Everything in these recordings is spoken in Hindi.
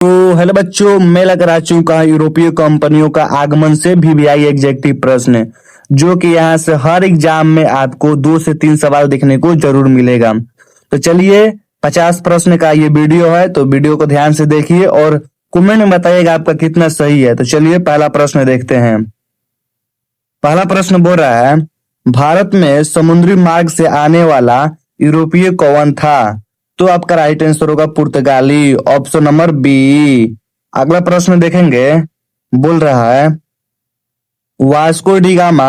तो हेलो बच्चों, मैं लेकर आ चुका हूँ यूरोपीय कंपनियों का आगमन से वीवीआई एग्जेक्टिव प्रश्न, जो कि यहाँ से हर एग्जाम में आपको 2 से 3 सवाल देखने को जरूर मिलेगा। तो चलिए, 50 प्रश्न का ये वीडियो है, तो वीडियो को ध्यान से देखिए और कमेंट में बताइएगा आपका कितना सही है। तो चलिए पहला प्रश्न देखते हैं। पहला प्रश्न बोल रहा है, भारत में समुद्री मार्ग से आने वाला यूरोपीय कौन था? तो आपका राइट आंसर होगा पुर्तगाली, ऑप्शन नंबर बी। अगला प्रश्न देखेंगे, बोल रहा है, वास्को डी गामा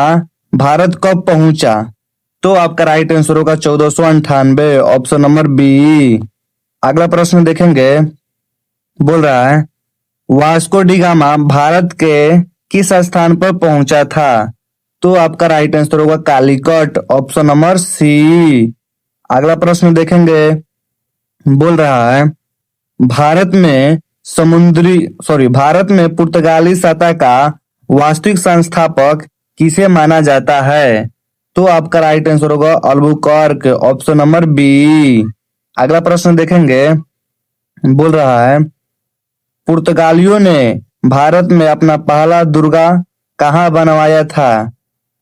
भारत कब पहुंचा? तो आपका राइट आंसर होगा 1498, ऑप्शन नंबर बी। अगला प्रश्न देखेंगे, बोल रहा है, वास्को डी गामा भारत के किस स्थान पर पहुंचा था? तो आपका राइट आंसर होगा कालीकट, ऑप्शन नंबर सी। अगला प्रश्न देखेंगे, बोल रहा है, भारत में पुर्तगाली सत्ता का वास्तविक संस्थापक किसे माना जाता है? तो आपका राइट आंसर होगा अल्बुकर्क, ऑप्शन नंबर बी। अगला प्रश्न देखेंगे, बोल रहा है, पुर्तगालियों ने भारत में अपना पहला दुर्गा कहाँ बनवाया था?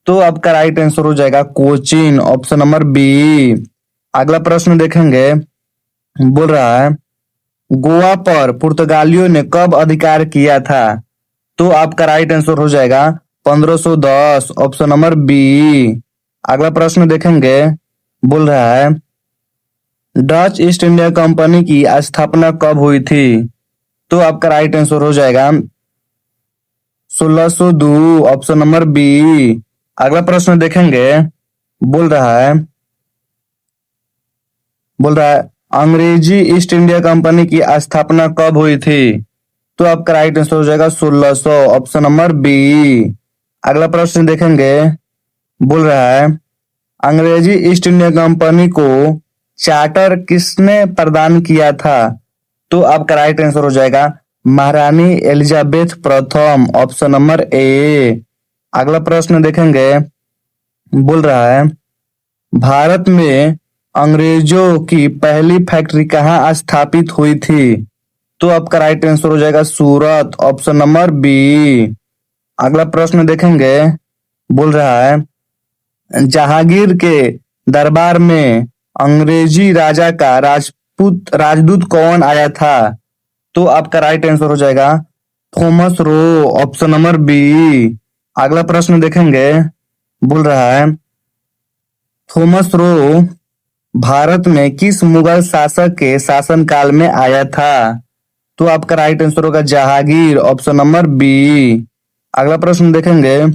तो आपका राइट आंसर हो जाएगा कोचीन, ऑप्शन नंबर बी। अगला प्रश्न देखेंगे, बोल रहा है, गोवा पर पुर्तगालियों ने कब अधिकार किया था? तो आपका राइट आंसर हो जाएगा 1510, ऑप्शन नंबर बी। अगला प्रश्न देखेंगे, बोल रहा है, डच ईस्ट इंडिया कंपनी की स्थापना कब हुई थी? तो आपका राइट आंसर हो जाएगा 1602, ऑप्शन नंबर बी। अगला प्रश्न देखेंगे, बोल रहा है, अंग्रेजी ईस्ट इंडिया कंपनी की स्थापना कब हुई थी? तो आपका राइट आंसर हो जाएगा 1600, ऑप्शन नंबर बी। अगला प्रश्न देखेंगे, बोल रहा है, अंग्रेजी ईस्ट इंडिया कंपनी को चार्टर किसने प्रदान किया था? तो आपका राइट आंसर हो जाएगा महारानी एलिजाबेथ प्रथम, ऑप्शन नंबर ए। अगला प्रश्न देखेंगे, बोल रहा है, भारत में अंग्रेजों की पहली फैक्ट्री कहाँ स्थापित हुई थी? तो आपका राइट आंसर हो जाएगा सूरत, ऑप्शन नंबर बी। अगला प्रश्न देखेंगे, बोल रहा है, जहांगीर के दरबार में अंग्रेजी राजा का राजदूत कौन आया था? तो आपका राइट आंसर हो जाएगा Thomas Roe, option number B. अगला प्रश्न देखेंगे, बोल रहा है, थॉमस रो भारत में किस मुगल शासक के शासनकाल में आया था? तो आपका राइट आंसर होगा जहांगीर, ऑप्शन नंबर बी। अगला प्रश्न देखेंगे,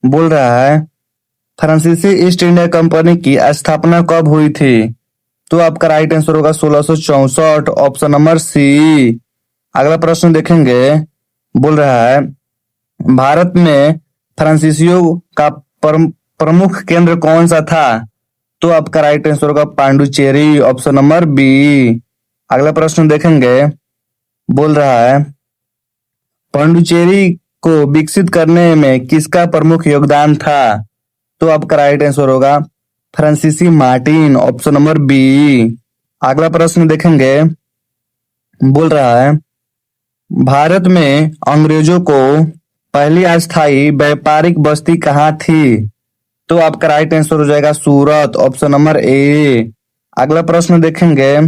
बोल रहा है, फ्रांसीसी ईस्ट इंडिया कंपनी की स्थापना कब हुई थी? तो आपका राइट आंसर होगा 1664, ऑप्शन नंबर सी। अगला प्रश्न देखेंगे, बोल रहा है, भारत में फ्रांसीसियों का प्रमुख केंद्र कौन सा था? तो आपका राइट आंसर होगा पांडुचेरी, ऑप्शन नंबर बी। अगला प्रश्न देखेंगे, बोल रहा है, पांडुचेरी को विकसित करने में किसका प्रमुख योगदान था? तो आपका राइट आंसर होगा फ्रांसीसी मार्टिन, ऑप्शन नंबर बी। अगला प्रश्न देखेंगे, बोल रहा है, भारत में अंग्रेजों को पहली अस्थायी व्यापारिक बस्ती कहाँ थी? तो आपका राइट आंसर हो जाएगा सूरत, ऑप्शन नंबर ए। अगला प्रश्न देखेंगे,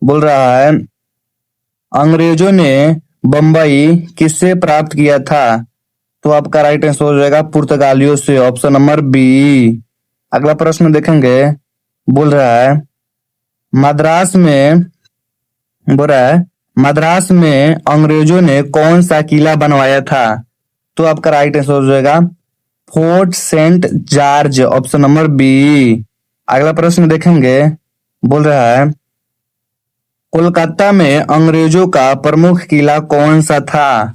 बोल रहा है, अंग्रेजों ने बंबई किससे प्राप्त किया था? तो आपका राइट आंसर हो जाएगा पुर्तगालियों से, ऑप्शन नंबर बी। अगला प्रश्न देखेंगे, बोल रहा है, मद्रास में अंग्रेजों ने कौन सा किला बनवाया था? तो आपका राइट आंसर हो जाएगा Fort Saint George, option number B. अगला प्रश्न देखेंगे, बोल रहा है, कोलकाता में अंग्रेजों का प्रमुख किला कौन सा था?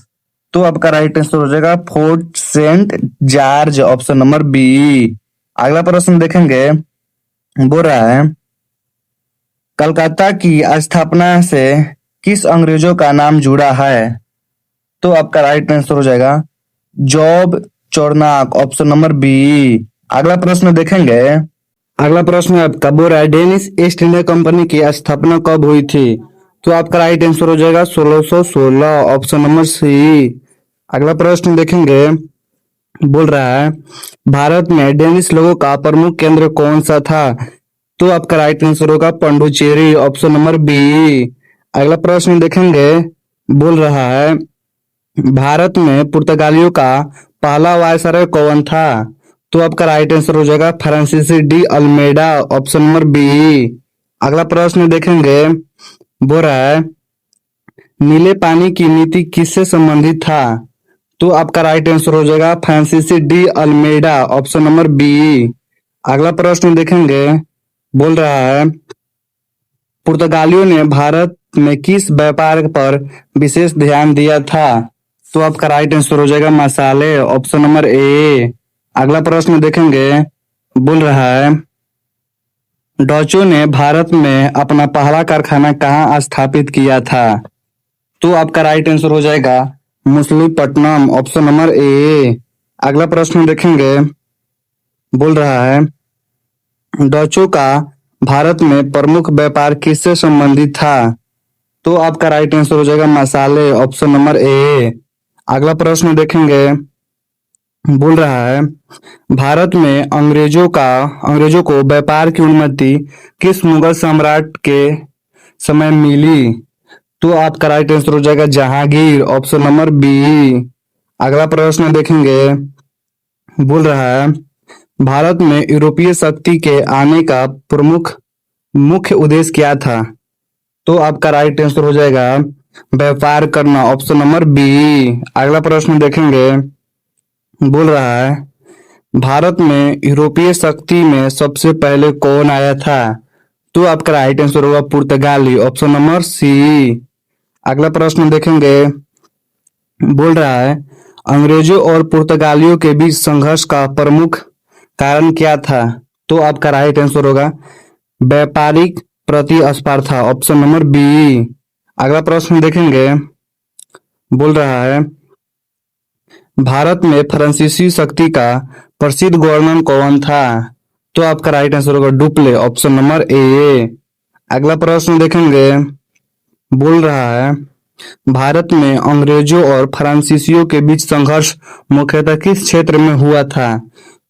तो आपका राइट आंसर हो जाएगा Fort Saint George, option number B. अगला प्रश्न देखेंगे, बोल रहा है, कलकत्ता की स्थापना से किस अंग्रेजों का नाम जुड़ा है? तो आपका राइट आंसर हो जाएगा जॉब चौरनाक, ऑप्शन नंबर बी। अगला प्रश्न देखेंगे, अगला प्रश्न आपका बोल रहा है, डेनिश ईस्ट इंडिया कंपनी की स्थापना कब हुई थी? तो आपका राइट आंसर हो जाएगा 1616, ऑप्शन नंबर सी। अगला प्रश्न देखेंगे, बोल रहा है भारत में डेनिश लोगों का प्रमुख केंद्र कौन सा था? तो आपका राइट आंसर होगा पंडुचेरी, ऑप्शन नंबर बी। अगला प्रश्न देखेंगे, बोल रहा है भारत में पुर्तगालियों का पहला वायसराय कौन था? तो आपका राइट आंसर हो जाएगा Francisco de Almeida, option number B. अगला प्रश्न देखेंगे, बोल रहा है नीले पानी की नीति किससे संबंधित था? तो आपका राइट आंसर हो जाएगा Francisco de Almeida, option number B. अगला प्रश्न देखेंगे, बोल रहा है पुर्तगालियों ने भारत में किस व्यापार पर विशेष ध्यान दिया था? तो आपका राइट आंसर हो जाएगा मसाले, ऑप्शन नंबर ए। अगला प्रश्न देखेंगे, बोल रहा है डचों ने भारत में अपना पहला कारखाना कहाँ स्थापित किया था? तो आपका राइट आंसर हो जाएगा मछलीपट्टनम, ऑप्शन नंबर ए। अगला प्रश्न देखेंगे, बोल रहा है डचों का भारत में प्रमुख व्यापार किससे संबंधित था? तो आपका राइट आंसर हो जाएगा मसाले, ऑप्शन नंबर ए। अगला प्रश्न देखेंगे, बोल रहा है भारत में अंग्रेजों को व्यापार की अनुमति किस मुगल सम्राट के समय मिली? तो आपका राइट आंसर हो जाएगा जहांगीर, ऑप्शन नंबर बी। अगला प्रश्न देखेंगे, बोल रहा है भारत में यूरोपीय शक्ति के आने का प्रमुख मुख्य उद्देश्य क्या था? तो आपका राइट आंसर हो जाएगा व्यापार करना, ऑप्शन नंबर बी। अगला प्रश्न देखेंगे, बोल रहा है भारत में यूरोपीय शक्ति में सबसे पहले कौन आया था? तो आपका राइट आंसर होगा पुर्तगाली, ऑप्शन नंबर सी। अगला प्रश्न देखेंगे, बोल रहा है अंग्रेजों और पुर्तगालियों के बीच संघर्ष का प्रमुख कारण क्या था? तो आपका राइट आंसर होगा व्यापारिक प्रतिस्पर्धा, ऑप्शन नंबर बी। अगला प्रश्न देखेंगे, बोल रहा है भारत में फ्रांसीसी शक्ति का प्रसिद्ध गवर्नर कौन था? तो आपका राइट आंसर होगा डुप्ले, ऑप्शन नंबर ए। अगला प्रश्न देखेंगे, बोल रहा है भारत में अंग्रेजों और फ्रांसीसियों के बीच संघर्ष मुख्यतः किस क्षेत्र में हुआ था?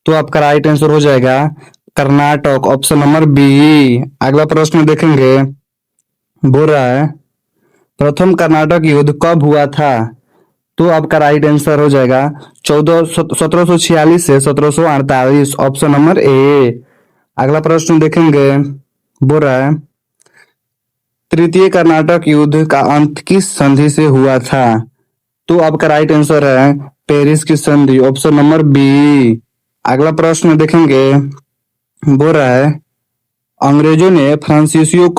तो आपका राइट आंसर हो जाएगा कर्नाटक, ऑप्शन नंबर बी। अगला प्रश्न देखेंगे, बोल रहा है प्रथम कर्नाटक युद्ध कब हुआ था? तो आपका राइट आंसर हो जाएगा 1746 से 1748, ऑप्शन नंबर ए। अगला प्रश्न देखेंगे, बोल रहा है तृतीय कर्नाटक युद्ध का अंत किस संधि से हुआ था? तो आपका राइट आंसर है पेरिस की संधि, ऑप्शन नंबर बी। अगला प्रश्न देखेंगे, बोल रहा है अंग्रेजों ने फ्रांसीसियों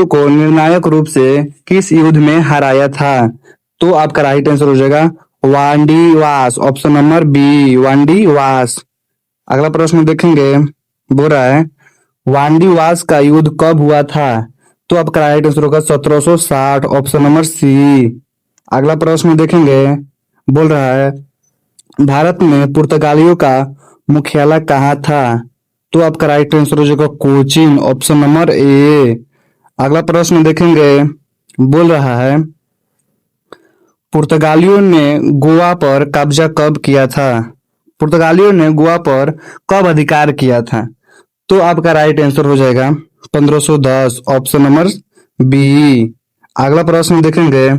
को निर्णायक रूप से किस युद्ध में हराया था? तो आपका राइट आंसर हो जाएगा वांडी वास, ऑप्शन नंबर बी, वांडी वास। अगला प्रश्न देखेंगे, बोल रहा है वांडी वास का युद्ध कब हुआ था? तो आपका राइट आंसर होगा 1760, ऑप्शन नंबर सी। अगला प्रश्न देखेंगे, बोल रहा है भारत में पुर्तगालियों का मुख्यालय कहाँ था? तो आपका राइट आंसर हो जाएगा कोचीन, ऑप्शन नंबर ए। अगला प्रश्न देखेंगे, बोल रहा है पुर्तगालियों ने गोवा पर कब्जा कब किया था? पुर्तगालियों ने गोवा पर कब अधिकार किया था? तो आपका राइट आंसर हो जाएगा 1510, ऑप्शन नंबर बी। अगला प्रश्न देखेंगे,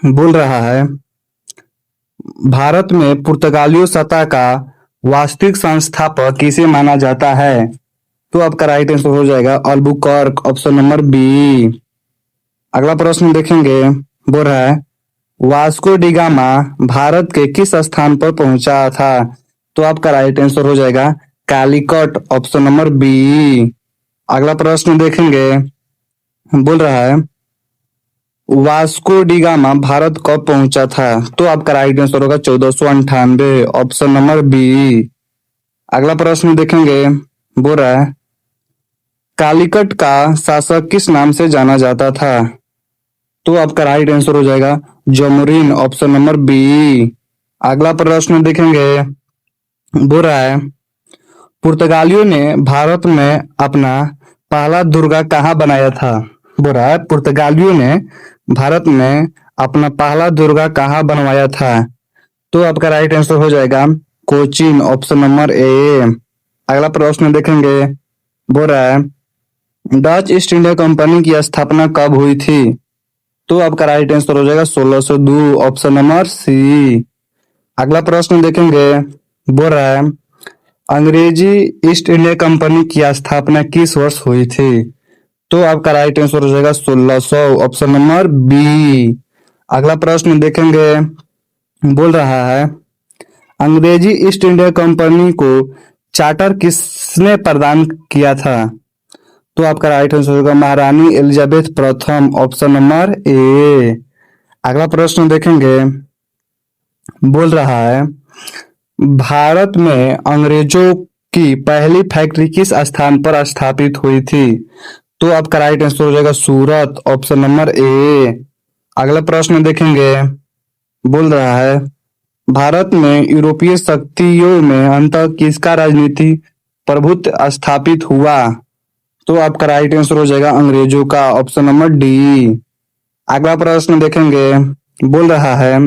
बोल रहा है भारत में पुर्तगालियों सत्ता का वास्तविक संस्थापक किसे माना जाता है? तो आपका राइट आंसर हो जाएगा अल्बुकर्क, ऑप्शन नंबर बी। अगला प्रश्न देखेंगे, बोल रहा है वास्को डी गामा भारत के किस स्थान पर पहुंचा था? तो आपका राइट आंसर हो जाएगा कालीकट, ऑप्शन नंबर बी। अगला प्रश्न देखेंगे, बोल रहा है वास्को डी गामा भारत कब पहुंचा था? तो आपका राइट आंसर होगा 1498, ऑप्शन नंबर बी। अगला प्रश्न देखेंगे, बोल रहा है कालीकट का शासक किस नाम से जाना जाता था? तो आपका राइट आंसर हो जाएगा जमुरीन, ऑप्शन नंबर बी। अगला प्रश्न देखेंगे, बोल रहा है पुर्तगालियों ने भारत में अपना पहला दुर्ग कहाँ बनाया था? बोल रहा है पुर्तगालियों ने भारत में अपना पहला दुर्ग कहाँ बनवाया था? तो आपका राइट आंसर हो जाएगा कोचीन, ऑप्शन नंबर ए। अगला प्रश्न देखेंगे। बोल रहा है डच ईस्ट इंडिया कंपनी की स्थापना कब हुई थी? तो आपका राइट आंसर हो जाएगा 1602, ऑप्शन नंबर सी। अगला प्रश्न देखेंगे। बोल रहा है अंग्रेजी ईस्ट इंडिया कंपनी की स्थापना किस वर्ष हुई थी? तो आपका राइट आंसर हो जाएगा 1600, ऑप्शन नंबर बी। अगला प्रश्न देखेंगे। बोल रहा है अंग्रेजी ईस्ट इंडिया कंपनी को चार्टर किसने प्रदान किया था? तो आपका राइट आंसर होगा महारानी एलिजाबेथ प्रथम, ऑप्शन नंबर ए। अगला प्रश्न देखेंगे। बोल रहा है भारत में अंग्रेजों की पहली फैक्ट्री किस स्थान पर स्थापित हुई थी? तो आपका राइट आंसर हो जाएगा सूरत, ऑप्शन नंबर ए। अगला प्रश्न देखेंगे। बोल रहा है भारत में यूरोपीय शक्तियों में अंततः किसका राजनीति प्रभुत्व स्थापित हुआ? तो आपका राइट आंसर हो जाएगा अंग्रेजों का, ऑप्शन नंबर डी। अगला प्रश्न देखेंगे। बोल रहा है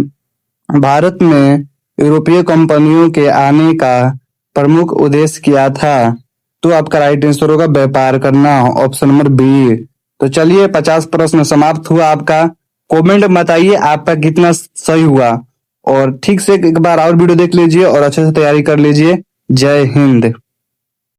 भारत में यूरोपीय कंपनियों के आने का प्रमुख उद्देश्य क्या था? तो आपका राइट आंसर होगा व्यापार करना, ऑप्शन नंबर बी। तो चलिए 50 प्रश्न समाप्त हुआ आपका। कमेंट बताइए आपका कितना सही हुआ, और ठीक से एक बार और वीडियो देख लीजिए और अच्छे से तैयारी कर लीजिए। जय हिंद।